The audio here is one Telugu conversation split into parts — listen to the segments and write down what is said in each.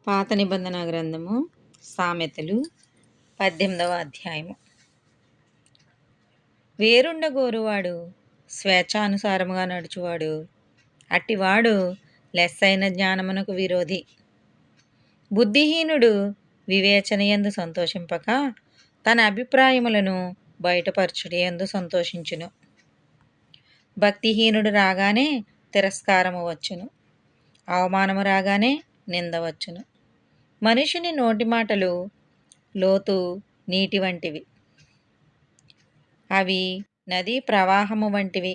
పాత నిబంధన గ్రంథము సామెతలు 18వ అధ్యాయము. వేరుండగోరువాడు స్వేచ్ఛానుసారముగా నడుచువాడు, అట్టివాడు లెస్సైన జ్ఞానమునకు విరోధి. బుద్ధిహీనుడు వివేచనయందు సంతోషింపక తన అభిప్రాయములను బయటపరచుటయందు సంతోషించును. భక్తిహీనుడు రాగానే తిరస్కారము వచ్చును, అవమానము రాగానే నింద వచ్చును. మనుషుని నోటి మాటలు లోతు నీటి వంటివి, అవి నదీ ప్రవాహము వంటివి,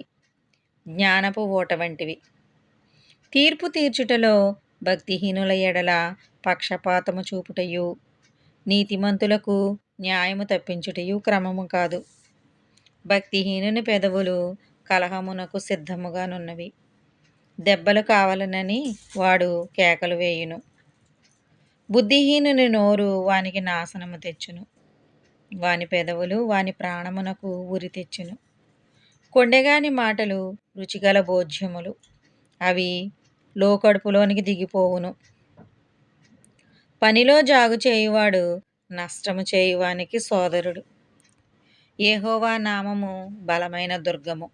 జ్ఞానపు ఊట వంటివి. తీర్పు తీర్చుటలో భక్తిహీనుల ఎడల పక్షపాతము చూపుటయు, నీతిమంతులకు న్యాయము తప్పించుటయు క్రమము కాదు. భక్తిహీనుని పెదవులు కలహమునకు సిద్ధముగానున్నవి, దెబ్బలు కావాలనని వాడు కేకలు వేయును. బుద్ధిహీనుని నోరు వానికి నాశనము తెచ్చును, వాని పెదవులు వాని ప్రాణమునకు ఉరి తెచ్చును. కొండెగాని మాటలు రుచిగల భోజ్యములు, అవి లోకడుపులోనికి దిగిపోవును. పనిలో జాగు చేయువాడు నష్టము చేయువానికి సోదరుడు. యెహోవా నామము బలమైన దుర్గము,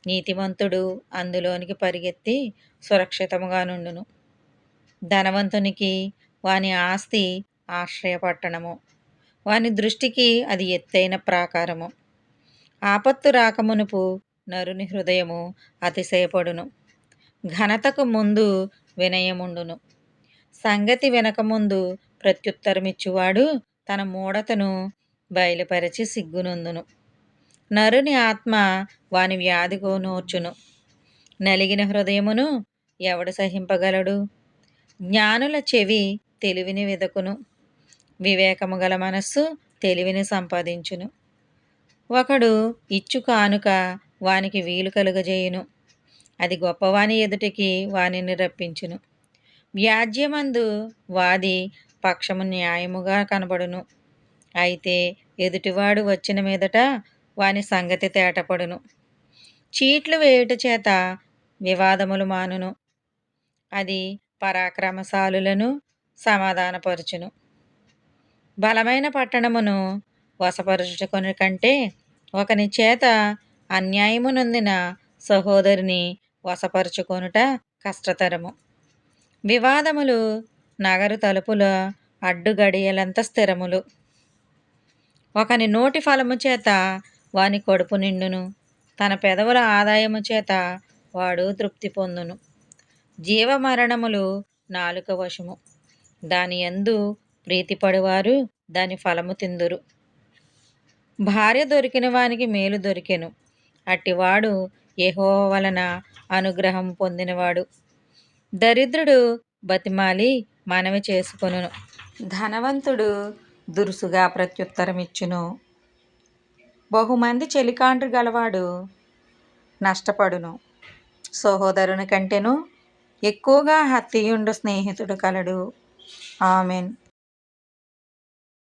నీతిమంతుడు అందులోనికి పరిగెత్తి సురక్షితముగా నుండును. ధనవంతునికి వాని ఆస్తి ఆశ్రయపట్టణము, వాని దృష్టికి అది ఎత్తైన ప్రాకారము. ఆపత్తు రాకమునుపు నరుని హృదయము అతిశయపడును, ఘనతకు ముందు వినయముండును. సంగతి వినకముందు ప్రత్యుత్తరమిచ్చువాడు తన మూఢతను బయలుపరచి సిగ్గునందును. నరుని ఆత్మ వాని వ్యాధికు నోర్చును, నలిగిన హృదయమును ఎవడు సహింపగలడు? జ్ఞానుల చెవి తెలివిని వెదకును, వివేకము గల మనస్సు తెలివిని సంపాదించును. ఒకడు ఇచ్చు కానుక వానికి వీలు కలుగజేయును, అది గొప్పవాని ఎదుటికి వానిని రప్పించును. వ్యాజ్యమందు వాది పక్షము న్యాయముగా కనబడును, అయితే ఎదుటివాడు వచ్చిన మీదట వాని సంగతి తేటపడును. చీట్లు వేయుట చేత వివాదములు మానును, అది పరాక్రమశాలులను సమాధానపరచును. బలమైన పట్టణమును వశపరచుకొని కంటే ఒకని చేత అన్యాయము నొందిన సహోదరిని వశపరుచుకొనుట కష్టతరము. వివాదములు నగరు తలుపుల అడ్డు గడియలంత స్థిరములు. ఒకని నోటి ఫలము చేత వాని కడుపు నిండును, తన పెదవుల ఆదాయము చేత వాడు తృప్తి పొందును. జీవమరణములు నాలుక వశము, దాని యందు ప్రీతిపడువారు దాని ఫలము తిందురు. భార్య దొరికిన వానికి మేలు దొరికెను, అట్టివాడు యెహోవా వలన అనుగ్రహం పొందినవాడు. దరిద్రుడు బతిమాలి మనవి చేసుకొనును, ధనవంతుడు దురుసుగా ప్రత్యుత్తరమిచ్చును. బహుమంది చెలికాండ్రు గలవాడు నష్టపడును, సహోదరుని కంటెను ఎక్కువగా హత్యయుండు స్నేహితుడు కలడు. ఆమెన్.